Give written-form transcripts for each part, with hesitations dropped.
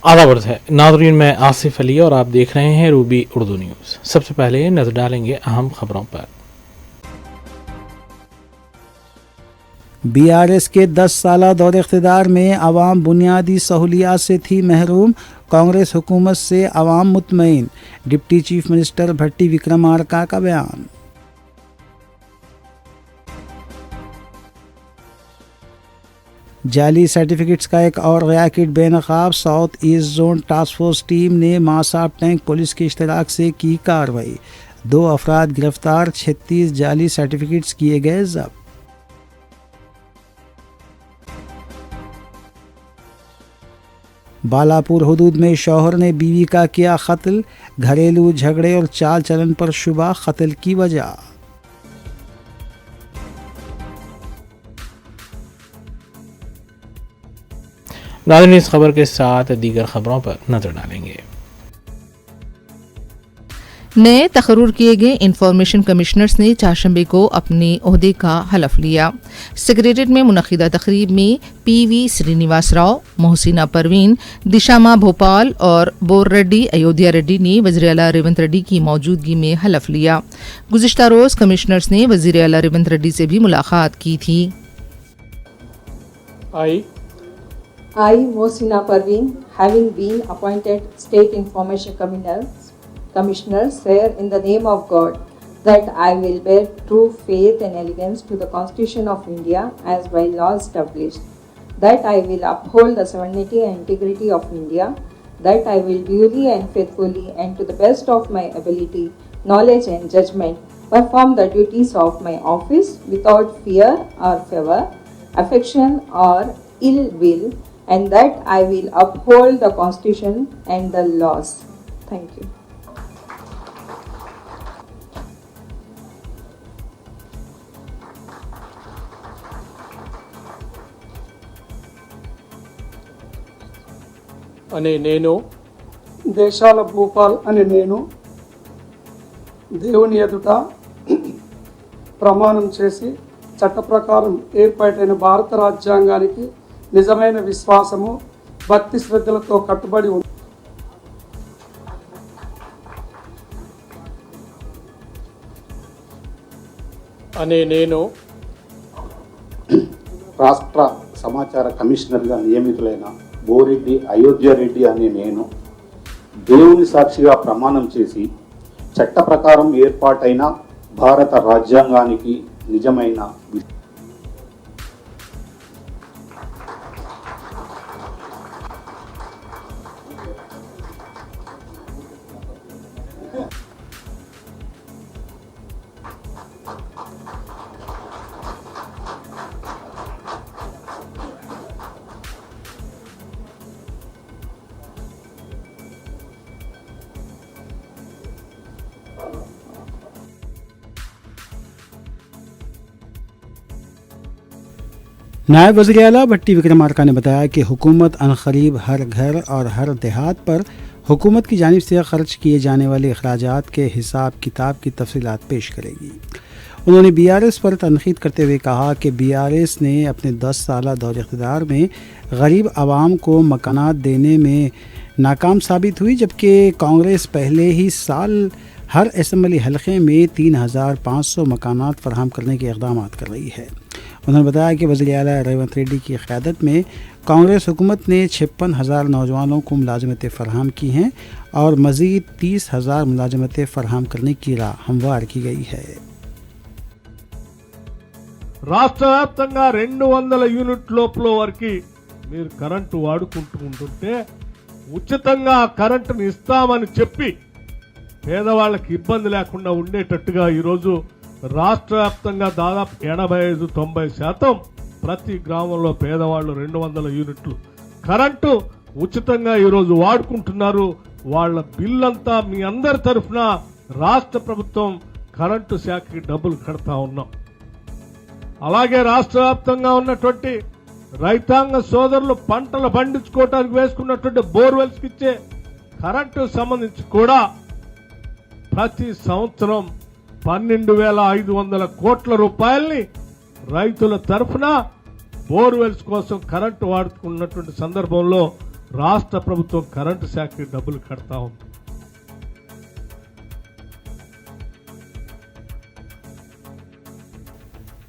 आदाब है नाज़रीन, मैं आसिफ अली और आप देख रहे हैं रूबी उर्दू न्यूज़। सबसे पहले नजर डालेंगे अहम खबरों पर। बीआरएस के 10 साला दौर इख्तिदार में अवाम बुनियादी सहूलियात से थी महरूम, कांग्रेस हुकूमत से अवाम मुतमईन, डिप्टी चीफ मिनिस्टर भट्टी विक्रमार्का का बयान। जाली सर्टिफिकेट्स का एक और रैकेट बेनकाब, south east zone task force team ने मासाब टैंक पुलिस के इश्तराक से की कार्रवाई, 2 अफराद गिरफ्तार, 36 जाली सर्टिफिकेट्स किए गए जब्त। बालापुर हुदूद में शौहर ने बीवी का किया कत्ल, घरेलू झगड़े और चाल चलन पर शुबा कत्ल की वजह। नाज़रीन, इस खबर के साथ दीगर खबरों पर नजर डालेंगे। नए तकर्रुर किए गए इंफॉर्मेशन कमिश्नर्स ने चारशंबे को अपने ओहदे का हलफ लिया। सेक्रेटेरिएट में मुनक्किदा तकरीब में पीवी श्रीनिवास राव, मोहसिना परवीन, दिशामा भोपाल और बोर रेड्डी अयोध्या रेड्डी ने वज़ीर आला रेवंत रेड्डी की मौजूदगी में हलफ लिया। गुज़िश्ता रोज़ कमिश्नर्स ने वज़ीर आला रेवंत रेड्डी से भी मुलाकात की थी। I, Mohsina Parveen, having been appointed State Information Commissioner, swear in the name of God that I will bear true faith and allegiance to the Constitution of India as by law established, that I will uphold the sovereignty and integrity of India, that I will duly and faithfully and to the best of my ability, knowledge and judgment perform the duties of my office without fear or favor, affection or ill will, and that I will uphold the Constitution and the laws. Thank you. అనే నేను దేశాల భూపాల్ అనే నేను దేవుని ఎదుట ప్రమాణం చేసి చట్ట ప్రకారం ఏర్పాటైన భారత రాజ్యాంగానికి నిజమైన విశ్వాసము భక్తి శ్రద్ధలతో కట్టుబడి ఉంది. అనే నేను రాష్ట్ర సమాచార కమిషనర్గా నియమితులైన బోరెడ్డి అయోధ్య రెడ్డి అనే నేను దేవుని సాక్షిగా ప్రమాణం చేసి చట్ట ప్రకారం ఏర్పాటైన భారత రాజ్యాంగానికి నిజమైన नायब वज़ीर आला भट्टी विक्रमार्का ने बताया कि हुकूमत अनकरीब हर घर और हर देहात पर हुकूमत की जानिब से खर्च किए जाने वाले अखराजात के हिसाब किताब की तफसीलात पेश करेगी। उन्होंने बीआरएस पर तनकीद करते हुए कहा कि बीआरएस ने अपने 10 साला दौर इख्तिदार में गरीब आवाम को मकानात देने में नाकाम साबित हुई, जबकि कांग्रेस पहले ही साल हर असम्बली हलक़े में 3500 मकानात फराहम करने के इक़दाम कर रही है। उन्होंने बताया कि वज़ीर आला रेवंत रेड्डी की क़यादत में कांग्रेस हुकूमत ने 56,000 नौजवानों को मुलाजमतें फ़राहम की हैं और मज़ीद 30,000 मुलाजमतें फ़राहम करने की राह हमवार की गई है। రాష్ట్ర వ్యాప్తంగా 200 యూనిట్ లోపల వరకు మీరు కరెంటు వాడుకుంటుంటే ఉచితంగా కరెంటుని ఇస్తామని చెప్పి పేదవాళ్ళకి ఇబ్బంది లేకుండా ఉండేటట్టుగా ఈరోజు రాష్ట్ర వ్యాప్తంగా దాదాపు 85-90% ప్రతి గ్రామంలో పేదవాళ్ళు 200 యూనిట్లు కరెంటు ఉచితంగా ఈరోజు వాడుకుంటున్నారు. వాళ్ళ బిల్లంతా మీ అందరి తరఫున రాష్ట్ర ప్రభుత్వం కరెంటు శాఖకి డబ్బులు కడతా ఉన్నాం. అలాగే రాష్ట్ర వ్యాప్తంగా ఉన్నటువంటి రైతాంగ సోదరులు పంటలు పండించుకోవడానికి వేసుకున్నటువంటి బోర్వెల్స్ కి ఇచ్చే కరెంటు సంబంధించి కూడా ప్రతి సంవత్సరం 12,500 కోట్ల రూపాయల్ని రైతుల తరఫున బోర్వెల్స్ కోసం కరెంటు వాడుకున్నటువంటి సందర్భంలో రాష్ట్ర ప్రభుత్వం కరెంటు శాఖకి డబ్బులు కడతా ఉంది.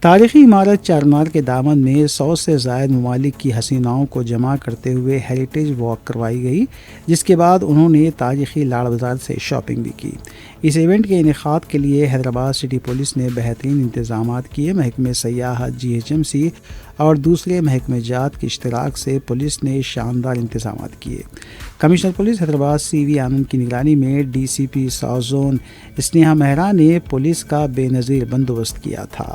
तारीखी इमारत चारमीनार के दामन में 100 से ज़ायद ममालिक की हसीनाओं को जमा करते हुए हेरिटेज वॉक करवाई गई, जिसके बाद उन्होंने तारीखी लाड़ बाज़ार से शॉपिंग भी की। इस इवेंट के इनेकाद के लिए हैदराबाद सिटी पुलिस ने बेहतरीन इंतजाम किए। महकमे सयाहत, GHMC और दूसरे महकमे जात के इश्तराक से पुलिस ने शानदार इंतजाम किए। कमिश्नर पुलिस हैदराबाद CV आनंद की निगरानी में DCP south zone Sneha Mehra ने पुलिस का बेनज़ीर बंदोबस्त किया था।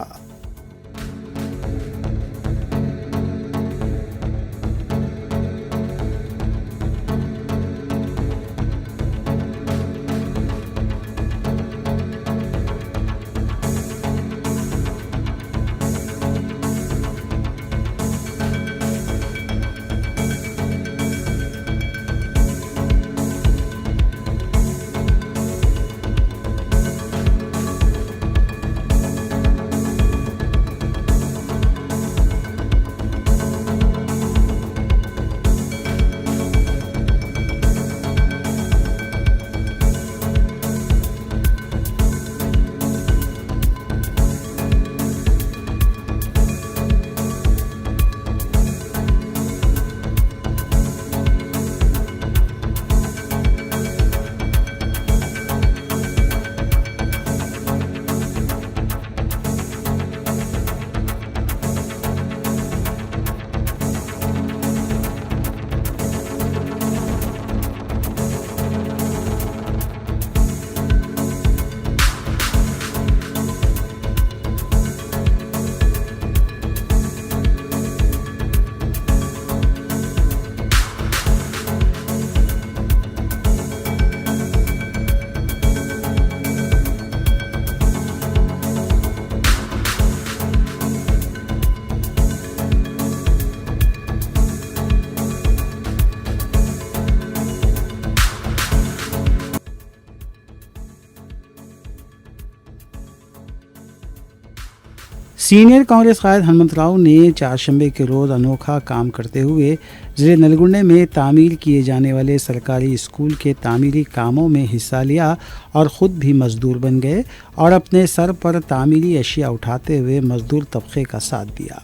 सीनियर कांग्रेस कायद हनुमंत राव ने चारशंबे के रोज़ अनोखा काम करते हुए ज़िले नलगुंडे में तामीर किए जाने वाले सरकारी स्कूल के तामीरी कामों में हिस्सा लिया और ख़ुद भी मज़दूर बन गए और अपने सर पर तामीरी अशिया उठाते हुए मज़दूर तबके का साथ दिया।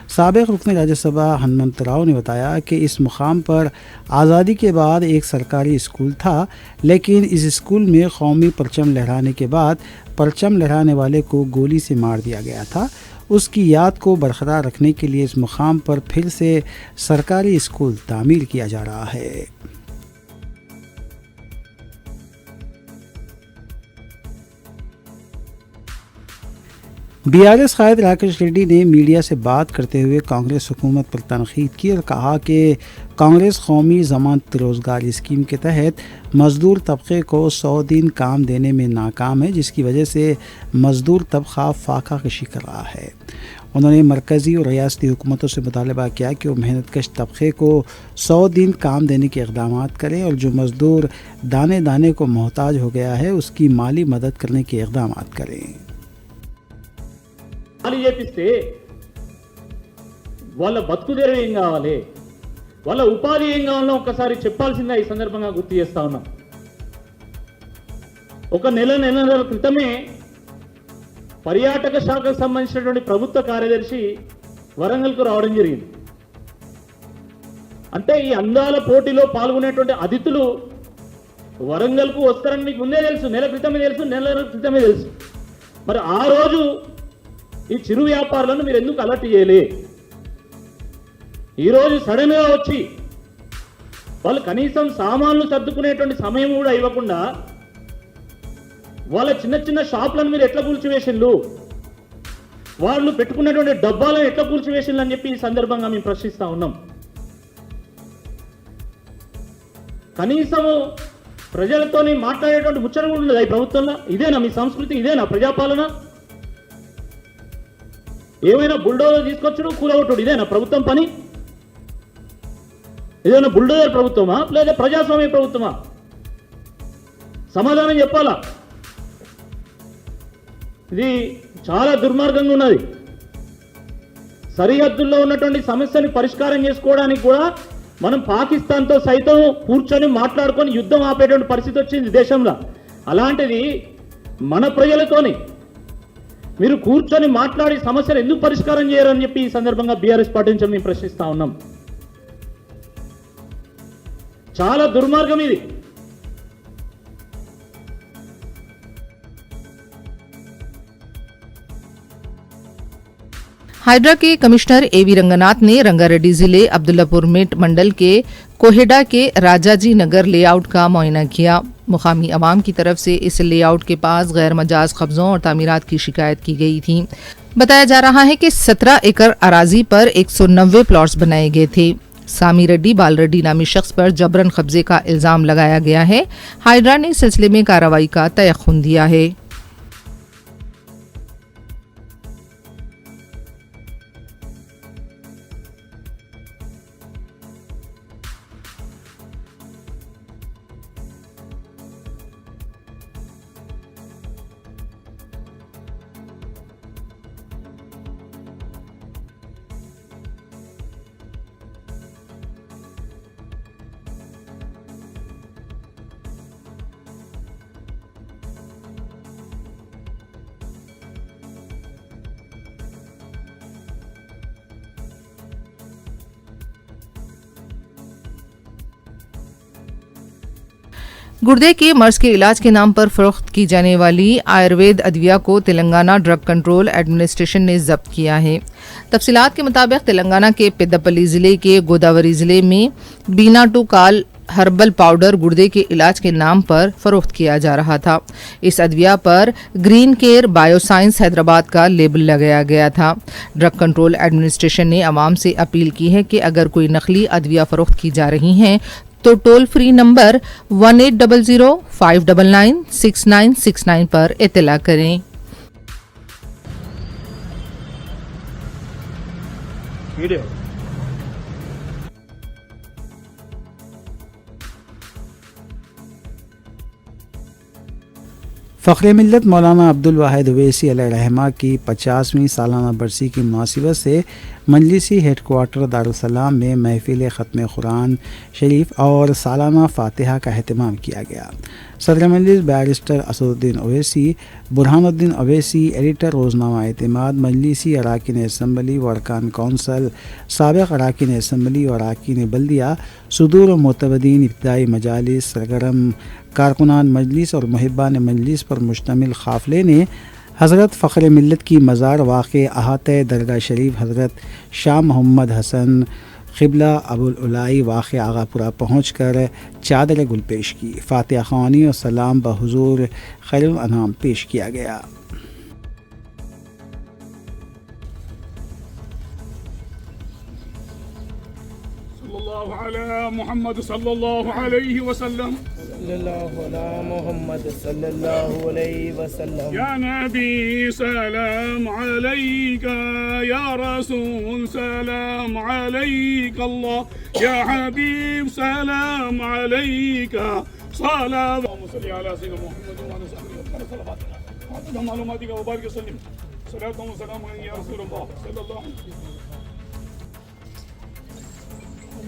साबिक़ रुकन राज्यसभा हनुमंत राव ने बताया कि इस मुकाम पर आज़ादी के बाद एक सरकारी स्कूल था, लेकिन इस स्कूल में कौमी परचम लहराने के बाद परचम लहराने वाले को गोली से मार दिया गया था। उसकी याद को बरकरार रखने के लिए इस मुकाम पर फिर से सरकारी स्कूल तामीर किया जा रहा है। BRS कायद राकेश रेड्डी ने मीडिया से बात करते हुए कांग्रेस हुकूमत पर तनकीद की और कहा कि कांग्रेस कौमी ज़मानत रोज़गार स्कीम के तहत मज़दूर तबके को 100 दिन काम देने में नाकाम है, जिसकी वजह से मज़दूर तबका फाका कशी कर रहा है। उन्होंने मरकज़ी और रियासती हुकूमतों से मुतालबा किया कि वो मेहनतकश तबके को 100 दिन काम देने के इक़दाम करें और जो मज़दूर दाने दाने को मोहताज हो गया है उसकी माली मदद करने के इक़दाम करें। చేపిస్తే వాళ్ళ బతుకుదేరు ఏం కావాలి, వాళ్ళ ఉపాధి ఏం కావాలో ఒక్కసారి చెప్పాల్సిందే ఈ సందర్భంగా గుర్తు చేస్తా ఉన్నాం. ఒక నెల క్రితమే పర్యాటక శాఖకు సంబంధించినటువంటి ప్రభుత్వ కార్యదర్శి వరంగల్కు రావడం జరిగింది. అంటే ఈ అందాల పోటీలో పాల్గొనేటువంటి అతిథులు వరంగల్కు వస్తారని మీకు ముందే తెలుసు, నెల క్రితమే తెలుసు. మరి ఆ రోజు ఈ చిరు వ్యాపారులను మీరు ఎందుకు అలర్ట్ చేయలే? ఈరోజు సడన్గా వచ్చి వాళ్ళు కనీసం సామాన్లు సర్దుకునేటువంటి సమయం కూడా ఇవ్వకుండా వాళ్ళ చిన్న చిన్న షాపులను మీరు ఎట్లా కూల్చివేసిండ్రు, వాళ్ళు పెట్టుకున్నటువంటి డబ్బాలను ఎట్లా కూల్చివేసిండ్రు అని చెప్పి ఈ సందర్భంగా మేము ప్రశ్నిస్తా ఉన్నాం. కనీసము ప్రజలతోని మాట్లాడేటువంటి ముచ్చట కూడా ఉండదు ఈ ప్రభుత్వంలో. ఇదేనా మీ సంస్కృతి? ఇదేనా ప్రజాపాలన? ఏమైనా బుల్డోజర్ తీసుకొచ్చుడు కూలగొట్టుడు ఇదేనా ప్రభుత్వం పని? ఏదైనా బుల్డోజర్ ప్రభుత్వమా లేదా ప్రజాస్వామ్య ప్రభుత్వమా? సమాధానం చెప్పాలా. ఇది చాలా దుర్మార్గంగా ఉన్నది. సరిహద్దుల్లో ఉన్నటువంటి సమస్యని పరిష్కారం చేసుకోవడానికి కూడా మనం పాకిస్తాన్తో సైతం కూర్చొని మాట్లాడుకొని యుద్ధం ఆపేటువంటి పరిస్థితి వచ్చింది దేశంలో. అలాంటిది మన ప్రజలతోని మీరు కూర్చొని మాట్లాడి సమస్యలు ఎందుకు పరిష్కారం చేయరని చెప్పి ఈ సందర్భంగా బీఆర్ఎస్ పార్టీ నుంచి మేము ప్రశ్నిస్తా ఉన్నాం. చాలా దుర్మార్గం ఇది. हाइड्रा के कमिश्नर एवी रंगनाथ ने रंगारेड्डी जिले अब्दुल्लापुर मिट मंडल के कोहेडा के राजाजी नगर लेआउट का मुआयना किया। मुकामी अवाम की तरफ से इस लेआउट के पास गैर मजाज कब्जों और तामीरात की शिकायत की गई थी। बताया जा रहा है कि 17 एकड़ अराजी पर 190 प्लॉट्स बनाए गए थे। सामी रेड्डी बाल रेड्डी नामी शख्स पर जबरन कब्जे का इल्जाम लगाया गया है। हाइड्रा ने इस सिलसिले में कार्रवाई का तयख्खुन दिया है। गुर्दे के मर्ज के इलाज के नाम पर फरोख्त की जाने वाली आयुर्वेद अद्विया को तेलंगाना ड्रग कंट्रोल एडमिनिस्ट्रेशन ने जब्त किया है। तफसीलात के मुताबिक तेलंगाना के पेद्दपल्ली जिले के गोदावरी जिले में बीना टू काल हर्बल पाउडर गुर्दे के इलाज के नाम पर फरोख्त किया जा रहा था। इस अद्विया पर ग्रीन केयर बायोसाइंस हैदराबाद का लेबल लगाया गया था। ड्रग कंट्रोल एडमिनिस्ट्रेशन ने अवाम से अपील की है कि अगर कोई नकली अद्विया फरोख्त की जा रही हैं तो टोल फ्री नंबर 1800-599-6969 पर इत्तला करें। फ़ख्र मिल्लत मौलाना अब्दुल वाहिद अवैसी अलैहिर्रहमा की 50वीं सालाना बरसी की मुनासिबत से मजलिसी हेडकोार्टर दारुसलाम में महफिल ख़त्म कुरान शरीफ और सालाना फ़ातिहा का अहतमाम किया गया। सदर मजलिस बैरिस्टर असदुद्दीन अवैसी, बुरहानुद्दीन अवैसी, एडिटर रोज़नामा एतमाद, मजलिसी अराकीन असम्बली व अरकान कौंसल, साबिक़ अराकीन असम्बली और अराकीन बल्दिया, सुदूर मोतबदीन, इब्तिदाई मजालिस, सरगरम कारकुनान मजलिस और मुहिब्बान मजलिस पर मुश्तमिल काफ़िले ने हज़रत फ़ख्र मिल्लत की मज़ार वाक़े अहाते दरगाह शरीफ हज़रत शाह मोहम्मद हसन क़िबला अबुल उलाई वाक़े आगापुरा पहुँच कर चादर गुल पेश की। फ़ातिहा ख़वानी और सलाम बहुज़ूर खैरुल अनाम पेश किया गया। मोहम्मद सल्लल्लाहु अलैहि वसल्लम मोहम्मद सल्लल्लाहु अलैहि वसल्लम। या नबी सलाम अलैका, या रसूल सलाम अलैका, अल्लाह या हबीब सलाम अलैका, सलाम सल्ली अला सय्यिदना मुहम्मद व अला सल्लल्लाहु मालूमातिका व बारिक वसल्लम सलातु व सलाम या रसूलल्लाह सल्लल्लाहु अलैहि वसल्लम।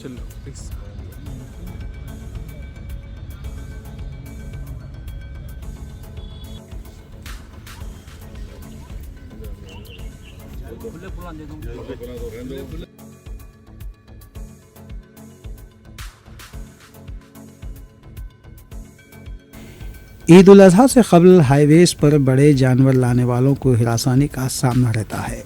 चलो प्लीज ईद उल अज़हा से कबल हाईवेज़ पर बड़े जानवर लाने वालों को हिरासानी का सामना रहता है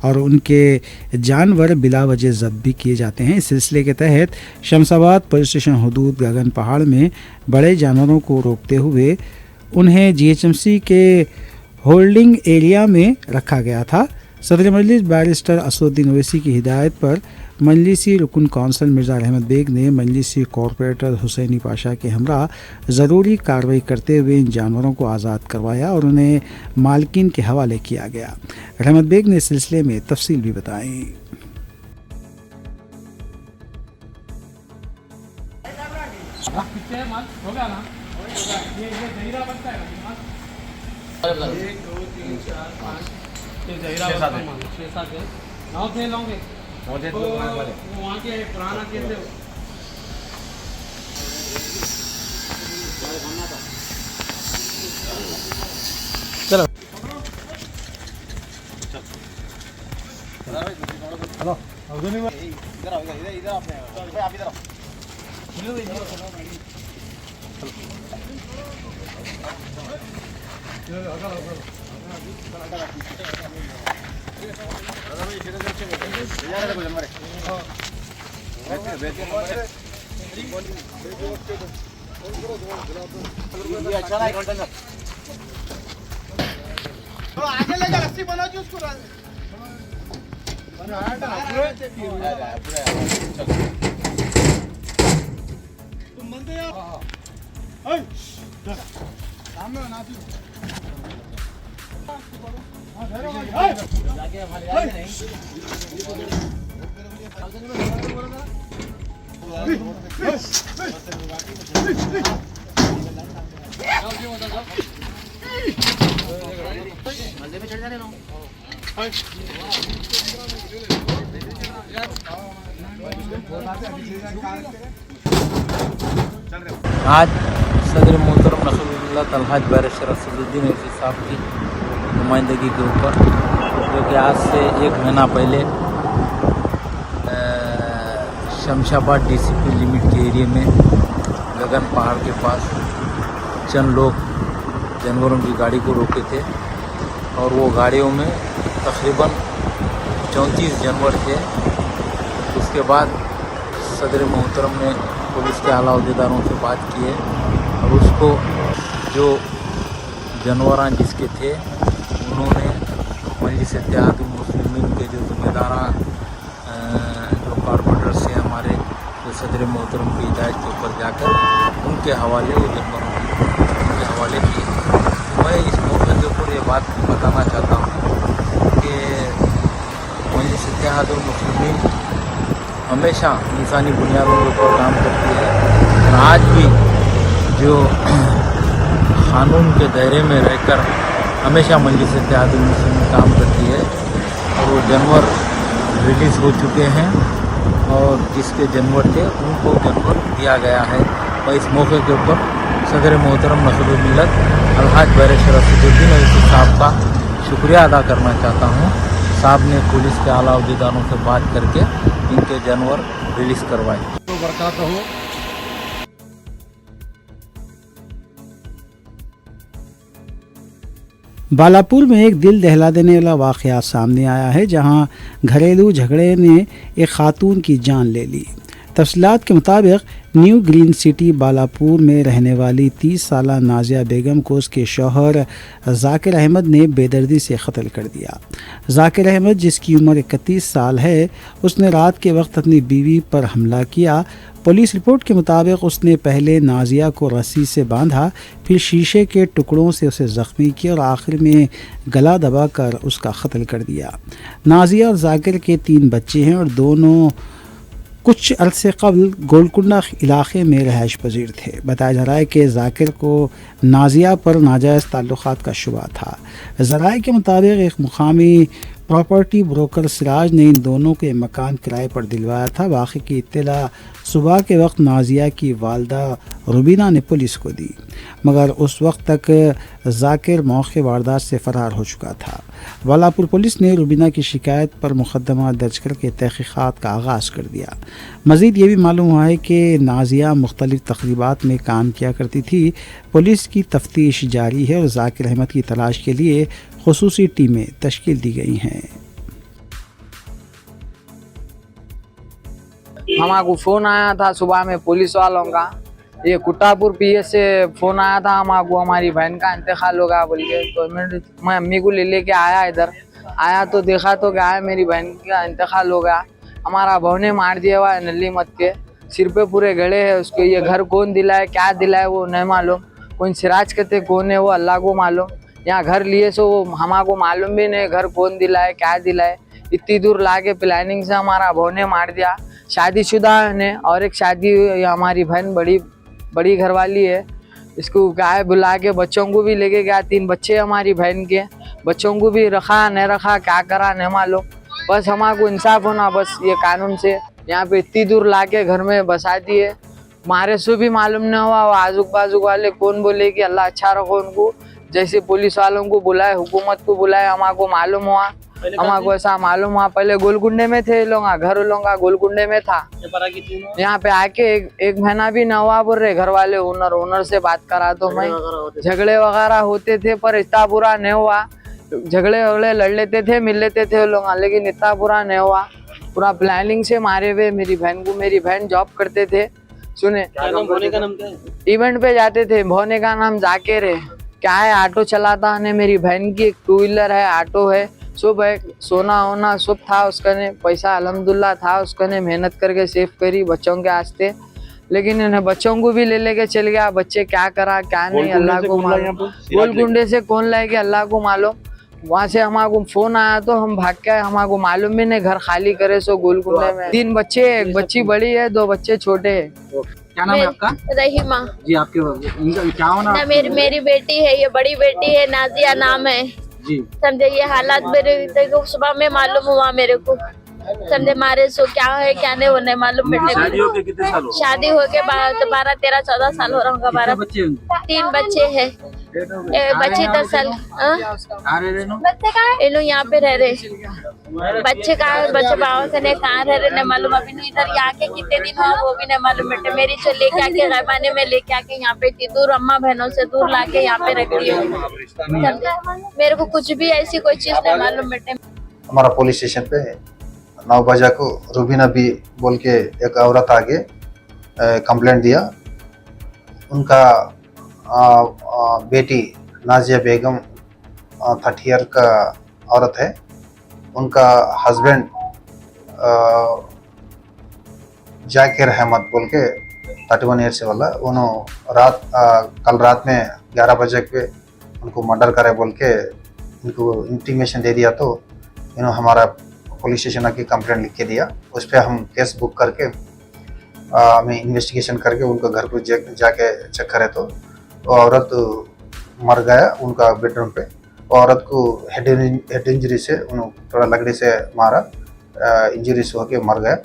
और उनके जानवर बिला वजह ज़ब्त भी किए जाते हैं। इस सिलसिले के तहत शमशाबाद पुलिस स्टेशन हदूद गगन पहाड़ में बड़े जानवरों को रोकते हुए उन्हें GHMC के होल्डिंग एरिया में रखा गया था। सदर मजलिस बैरिस्टर असदुद्दीन अवैसी की हिदायत पर मजलिसी रुकन कौंसल मिर्ज़ा अहमद बेग ने मजलिसी कॉरपोरेटर हुसैनी पाशा के हमरा ज़रूरी कार्रवाई करते हुए इन जानवरों को आज़ाद करवाया और उन्हें मालकिन के हवाले किया गया। अहमद बेग ने इस सिलसिले में तफसील भी बताई। होगा ना ये जहीरा बनता है 1 2 3 4 5 ये जहीरा 6-7 है 9 थे लोगे वहाँ के पुराना कैसे चलो हेलो इधर आओ इधर आपने आप इधर आओ आगे लेकर रस्सी बना दी उसको तुम बनते यार सामने बना दी आज सदर मोहतरम नसरुल्लाह तलहाज बैरिस्टर असदुद्दीन ओवैसी साहब की नुमाइंदगी के ऊपर जो कि आज से 1 महीना पहले शमशाबाद डीसीपी लिमिट के एरिया में गगन पहाड़ के पास चंद लोग जानवरों की गाड़ी को रोके थे और वो गाड़ियों में तकरीबन 34 जानवर थे। उसके बाद सदर मोहतरम ने पुलिस के आला अहदेदारों से बात की है और उसको जो जानवर जिसके थे उन्होंने मजलिस इत्तेहादुल मुस्लिमीन के जो ज़िम्मेदार जो कॉर्पोरेटर से हमारे जो सदर मोहतरम की हिदायत के ऊपर जाकर उनके हवाले वो जानवरों उनके हवाले किए। मैं इस मौके के ऊपर ये बात बताना चाहता हूँ कि मजलिस इत्तेहादुल मुस्लिमीन हमेशा इंसानी बुनियादों के ऊपर काम करती है और आज भी जो क़ानून के दायरे में रहकर हमेशा मजलिस इत्तेहादुल मुस्लिमीन काम करती है और वो जानवर रिलीज़ हो चुके हैं और जिसके जानवर थे उनको जानवर दिया गया है। मैं इस मौके के ऊपर सदर मोहतरम नसरुल मिल्लत अलहाज बैरिस्टर असदुद्दीन ओवैसी साहब का शुक्रिया अदा करना चाहता हूँ। साहब ने पुलिस के आला अहदेदारों से बात करके इनके जानवर रिलीज़ करवाए। तो बरकत हो। बालापुर में एक दिल दहला देने वाला वाक़या सामने आया है, जहां घरेलू झगड़े ने एक खातून की जान ले ली। तफसीलात के मुताबिक न्यू ग्रीन सिटी बालापुर में रहने वाली 30 साला नाजिया बेगम को उसके शौहर जाकिर अहमद ने बेदर्दी से कत्ल कर दिया। जाकिर अहमद, जिसकी उम्र 31 साल है, उसने रात के वक्त अपनी बीवी पर हमला किया। पुलिस रिपोर्ट के मुताबिक उसने पहले नाजिया को रस्सी से बांधा, फिर शीशे के टुकड़ों से उसे ज़ख्मी किया और आखिर में गला दबाकर उसका कत्ल कर दिया। नाजिया और जाकिर के 3 बच्चे हैं और दोनों कुछ अरसे कबल गोलकुंडा इलाके में रहायश पजीर थे। बताया जा रहा है कि जाकिर को नाजिया पर नाजायज़ ताल्लुकात का शुबा था। ज़राए के मुताबिक एक मुकामी प्रॉपर्टी ब्रोकर सिराज ने इन दोनों के मकान किराए पर दिलवाया था। वाक़े की इत्तला सुबह के वक्त नाजिया की वालदा रुबीना ने पुलिस को दी, मगर उस वक्त तक जाकिर मौके वारदात से फ़रार हो चुका था। बालापुर पुलिस ने रुबीना की शिकायत पर मुकदमा दर्ज करके तहक़ीक़ात का आगाज़ कर दिया। मज़ीद ये भी मालूम हुआ है कि नाजिया मुख्तलिफ़ तक़रीबात में काम किया करती थी। पुलिस की तफ्तीश जारी है और जाकिर अहमद की तलाश के लिए ख़ुसूसी टीमें तश्कील दी गई हैं। हमारे फोन आया था सुबह में पुलिस वालों का, ये कुट्टापुर पीएस से फोन आया था हमारे, हमारी बहन का इंतकाल हो गया बोल के। तो मैं अम्मी को लेके आया, इधर आया तो देखा तो क्या है, मेरी बहन का इंतकाल हो गया। हमारा बहू ने मार दिया हुआ है नली मत के, सिर पे पूरे गड़े है उसके। ये घर कौन दिलाए क्या दिलाए वो नहीं मालूम, कौन सिराज कहते कौन है वो अल्लाह को मालूम। यहाँ घर लिए सो हमारे को मालूम भी नहीं घर कौन दिलाए क्या दिलाए। इतनी दूर ला के प्लानिंग से हमारा बहू ने मार दिया। शादीशुदा ने और एक शादी हमारी बहन बड़ी बड़ी घरवाली है, इसको गाय बुला के बच्चों को भी लेके गया। 3 बच्चे हमारी बहन के, बच्चों को भी रखा नहीं रखा क्या करा नहीं मालूम। बस हमारे इंसाफ होना बस ये कानून से। यहाँ पे इतनी दूर लाके घर में बसा दिए, मारे से भी मालूम नहीं हुआ। आजू बाजू वाले कौन बोले कि अल्लाह अच्छा रखो उनको, जैसे पुलिस वालों को बुलाए, हुकूमत को बुलाए, हमारे मालूम हुआ, हमारे ऐसा मालूम हुआ। पहले गोलकुंडे में थे लोग, घर लोग गोलकुंडे में था। यहाँ पे आके एक महीना भी न हुआ बोल रहे घर वाले। ओनर से बात करा तो मैं, झगड़े वगैरह होते थे पर इतना बुरा नहीं हुआ। झगड़े वगड़े लड़ लेते थे, मिल लेते थे लोग, लेकिन इतना बुरा नहीं हुआ। पूरा प्लानिंग से मारे हुए मेरी बहन को। मेरी बहन जॉब करते थे, सुने इवेंट पे जाते थे। भोने का नाम जाकिर है, क्या है ऑटो चलाता है। मेरी बहन की एक 2 व्हीलर है, ऑटो है, सब है, सोना होना सब था उसका ने। पैसा अल्हम्दुलिल्लाह था उसका ने, मेहनत करके सेव करी बच्चों के वास्ते। लेकिन इन्हें बच्चों को भी ले के चल गया। बच्चे क्या करा क्या नहीं अल्लाह को मालूम। गोलकुंडे से कौन लाएगा अल्लाह को मालूम। वहाँ से हमारे फोन आया तो हम भाग के, हमारे मालूम भी नहीं घर खाली करे। सो गोलकुंडे में 3 बच्चे, एक बच्ची बड़ी है, 2 बच्चे छोटे है। क्या नाम है आपका? रहीमा जी। आपके इनका क्या होना? मेरी बेटी है, ये बड़ी बेटी है, नाजिया नाम है जी। समझे। ये हालात मेरे को सुबह में मालूम हुआ मेरे को, समझे। मारे सो क्या है क्या नहीं वो नहीं मालूम। बेटे शादी होके कितने साल हो? शादी होके 12, 13, 14 साल हो रहा होगा। 12 बच्चे? 3 बच्चे है, बच्ची 10 साल। ये लोग यहाँ पे रह रहे। बच्चे कहाँ, बच्चे बाबा कने कहाँ रह रहे नहीं मालूम। अभी नहीं इधर यहाँ के कितने दिन हुआ वो भी नहीं मालूम। बेटे मेरी से लेके आके गैबाने में लेके आके यहाँ पे इतनी दूर अम्मा बहनों से दूर लाके यहाँ पे रख दी। मेरे को कुछ भी ऐसी कोई चीज नहीं मालूम। बेटे हमारा पुलिस स्टेशन पे 9 बजे को रूबीना बी बोल के एक औरत आगे कंप्लेंट दिया। उनका बेटी नाजिया बेगम 30 ईयर का औरत है। उनका हस्बैंड जाकिर अहमद बोल के 31 ईयर से वाला, उन्होंने कल रात में 11 बजे पे उनको मर्डर करे बोल के उनको इंटीमेशन दे दिया। तो इन्होंने हमारा पुलिस स्टेशन आके कंप्लेंट लिख के दिया। उस पर हम केस बुक करके हमें इन्वेस्टिगेशन करके उनका घर को जाके चेक करे तो वो औरत मर गया उनका बेडरूम पे। वो औरत को हेड इंजरी से उन्होंने थोड़ा लकड़ी से मारा, इंजरी से होके मर गया।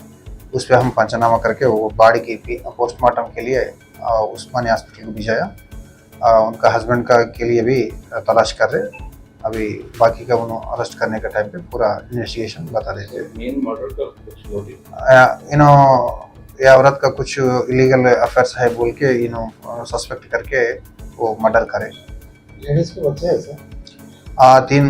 उस पर हम पंचनामा करके वो बॉडी की पोस्टमार्टम के लिए उस्मानिया हॉस्पिटल को भिजाया। उनका हस्बैंड का के लिए भी तलाश कर रहे। अभी बाकी का उन्होंने अरेस्ट करने के टाइम पे पूरा इन्वेस्टिगेशन बता देते हैं। मेन मर्डर का कुछ ये औरत का कुछ इलीगल अफेयर्स है बोल के इन्हों सस्पेक्ट करके वो मर्डर करे। लेडीज के बच्चे हैं सर? 3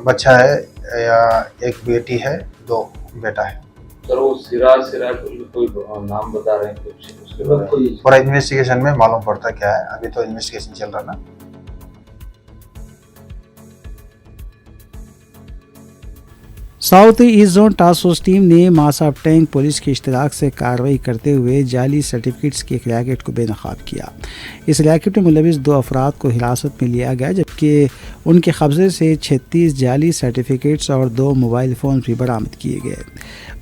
बच्चा है, या 1 बेटी है, 2 बेटा है। सर वो सिरा कोई नाम बता रहे हैं कुछ? पूरा इन्वेस्टिगेशन में मालूम पड़ता क्या है। अभी तो इन्वेस्टिगेशन चल रहा ना। South east zone task force team ने मास ऑफ टैंक पुलिस के इश्तराक से कार्रवाई करते हुए जाली सर्टिफिकेट्स के एक रैकेट को बेनकाब किया। इस रैकेट में मुलविस 2 अफराद को हिरासत में लिया गया, जबकि उनके कब्जे से 36 जाली सर्टिफिकेट्स और 2 मोबाइल फ़ोन भी बरामद किए गए।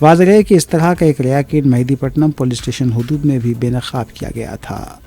वाज़ेह है कि इस तरह का एक रैकेट मेहदीपट्टनम पुलिस स्टेशन हदूद में भी बेनकाब किया गया था।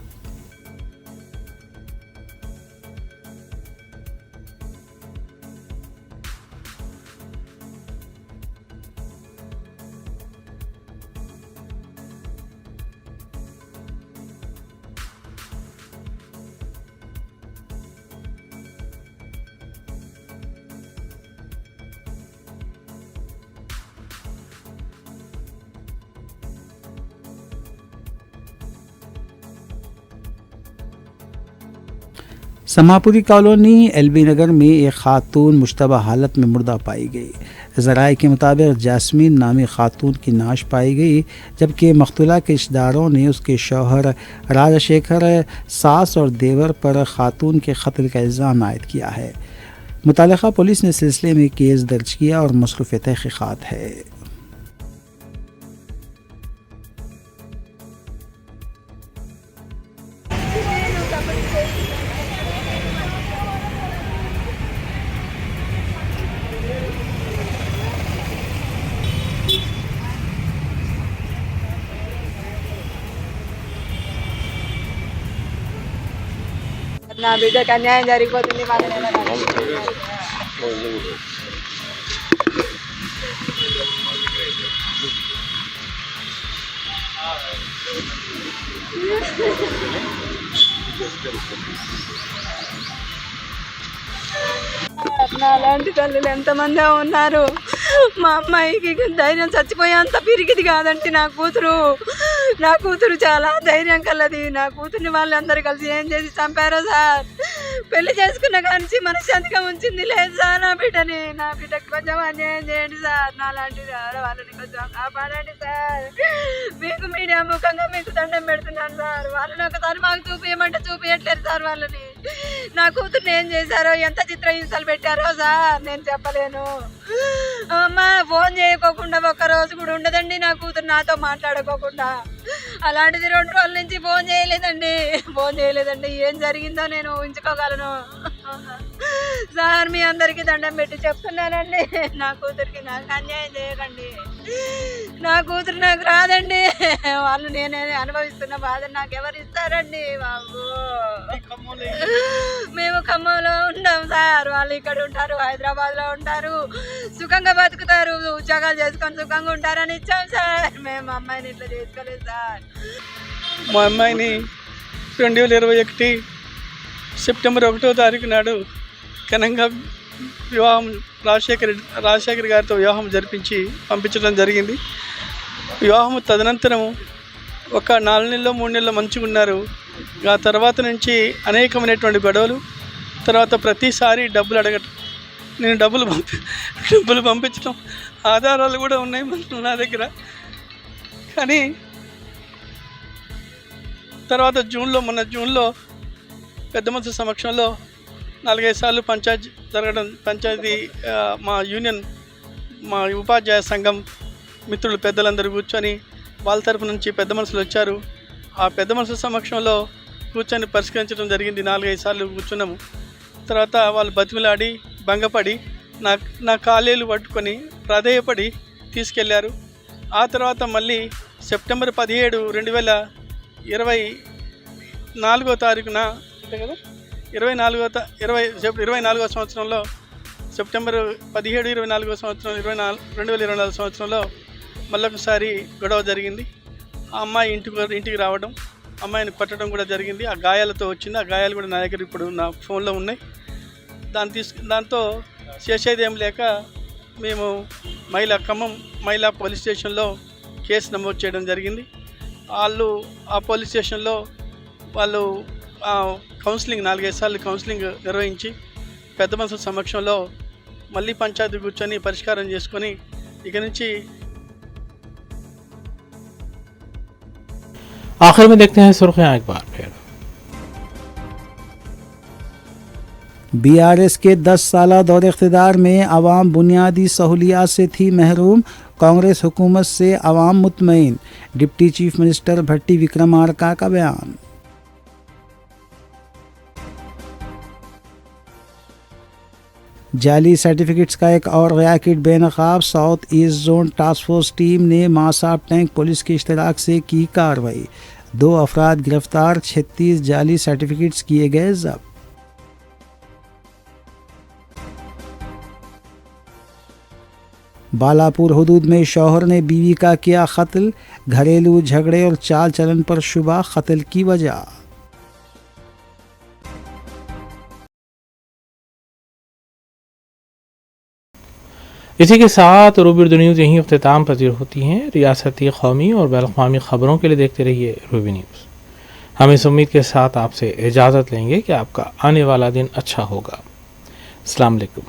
समापुरी कॉलोनी एलबी नगर में एक खातून मुश्तबा हालत में मुर्दा पाई गई। ज़राए के मुताबिक जास्मीन नामी खातून की नाश पाई गई, जबकि मख्तूला के रिश्तेदारों ने उसके शौहर राजशेखर, सास और देवर पर खातून के कत्ल का इल्ज़ाम आयद किया है। मुतल्लिका पुलिस ने सिलसिले में केस दर्ज किया और मसरूफ़ तहक़ीक़ात है। నా బిడ్డకు అన్యాయం జరిగిపోతుంది. నాలాంటి తల్లులు ఎంతమంది ఉన్నారు. మా అమ్మాయికి ధైర్యం చచ్చిపోయేంత పిరికిది కాదంటే నా కూతురు చాలా ధైర్యం కలది. నా కూతుర్ని వాళ్ళందరూ కలిసి ఏం చేసి చంపారో సార్. పెళ్లి చేసుకున్న కానీ మనశ్శాంతిగా ఉంచింది లేదు సార్. నా బిడ్డకి కొంచెం అన్యాయం చేయండి సార్. నాలాంటి వాళ్ళని కొంచెం కాపాడండి సార్. మీకు మీడియా ముఖంగా మీకు దండం పెడుతున్నాను సార్. వాళ్ళని ఒకసారి మాకు చూపించమంటే చూపించట్లేదు సార్. వాళ్ళని నా కూతుర్ని ఏం చేశారో, ఎంత చిత్రహింసలు పెట్టారో సార్ నేను చెప్పలేను. అమ్మ ఫోన్ చేయకోకుండా ఒక్కరోజు కూడా ఉండదండి నా కూతురు నాతో మాట్లాడుకోకుండా. అలాంటిది 2 రోజుల నుంచి ఫోన్ చేయలేదండి. ఏం జరిగిందో నేను ఊహించుకోగలను సార్. మీ అందరికీ దండం పెట్టి చెప్తున్నానండి, నా కూతురికి నాకు అన్యాయం చేయకండి. నా కూతురు నాకు రాదండి. వాళ్ళు నేనే అనుభవిస్తున్న బాధ నాకు ఎవరు ఇస్తారండి బాబు. మేము ఖమ్మంలో ఉంటాం సార్. వాళ్ళు ఇక్కడ ఉంటారు, హైదరాబాద్లో ఉంటారు, సుఖంగా బతుకుతారు, ఉద్యోగాలు చేసుకొని సుఖంగా ఉంటారని ఇచ్చాం సార్. మేము అమ్మాయిని ఇట్లా చేసుకోలేదు సార్. మా అమ్మాయిని 2021 సెప్టెంబర్ 1వ తారీఖు నాడు ఘనంగా వివాహం రాజశేఖర్ గారితో వివాహం జరిపించి పంపించడం జరిగింది. వివాహం తదనంతరం ఒక 4 నెలలో 3 నెలలు మంచిగా ఉన్నారు. ఆ తర్వాత నుంచి అనేకమైనటువంటి గొడవలు. తర్వాత ప్రతిసారి డబ్బులు అడగటం, నేను డబ్బులు పంపించడం ఆధారాలు కూడా ఉన్నాయి నా దగ్గర. కానీ తర్వాత మొన్న జూన్లో పెద్ద మనుషుల సమక్షంలో 4-5 సార్లు పంచాయతీ మా యూనియన్, మా ఉపాధ్యాయ సంఘం మిత్రులు పెద్దలందరూ కూర్చొని వాళ్ళ తరపు నుంచి పెద్ద మనుషులు వచ్చారు. ఆ పెద్ద మనుషుల సమక్షంలో కూర్చొని పరిష్కరించడం జరిగింది. 4-5 సార్లు కూర్చున్నాము. తర్వాత వాళ్ళు బతిమిలాడి భంగపడి నా కాలేలు పట్టుకొని ప్రాధేయపడి తీసుకెళ్లారు. ఆ తర్వాత మళ్ళీ సెప్టెంబర్ 17, 2024వ తారీఖున కదా 24వ సంవత్సరంలో సెప్టెంబర్ 17, 24వ సంవత్సరం 2024 సంవత్సరంలో మళ్ళొకసారి గొడవ జరిగింది. ఆ అమ్మాయి ఇంటికి రావడం, అమ్మాయిని కొట్టడం కూడా జరిగింది. ఆ గాయాలతో వచ్చింది. ఆ గాయాలు కూడా నా దగ్గర ఇప్పుడు నా ఫోన్లో ఉన్నాయి. దాంతో చేసేది ఏం లేక మేము ఖమ్మం మహిళా పోలీస్ స్టేషన్లో కేసు నమోదు చేయడం జరిగింది. ఆ పోలీస్ స్టేషన్లో వాళ్ళు కౌన్సిలింగ్ 4-5 సార్లు కౌన్సిలింగ్ నిర్వహించి పెద్ద మనుషుల సమక్షంలో మళ్ళీ పంచాయతీ కూర్చొని పరిష్కారం చేసుకొని ఇక నుంచి आखिर में देखते हैं सुर्खियां एक बार फिर। बीआरएस के 10 साला दौर इख्तिदार में अवाम बुनियादी सहूलियात से थी महरूम, कांग्रेस हुकूमत से अवाम मुतमईन, डिप्टी चीफ मिनिस्टर भट्टी विक्रमार्का का बयान। जाली सर्टिफिकेट्स का एक और रैकेट बेनकाब, south east zone task force team ने मासाब टैंक पुलिस के इश्तराक से की कार्रवाई, 2 अफराद गिरफ्तार, 36 जाली सर्टिफिकेट्स किए गए जब्त। बालापुर हुदूद में शौहर ने बीवी का किया कत्ल, घरेलू झगड़े और चाल चलन पर शुबा कत्ल की वजह। इसी के साथ रूबी न्यूज़ यहीं अख्तिताम पजीर होती हैं। रियासती, कौमी और बैनुल-अक़वामी ख़बरों के लिए देखते रहिए रूबी न्यूज़। हम इस उम्मीद के साथ आपसे इजाज़त लेंगे कि आपका आने वाला दिन अच्छा होगा। अस्सलाम वालेकुम।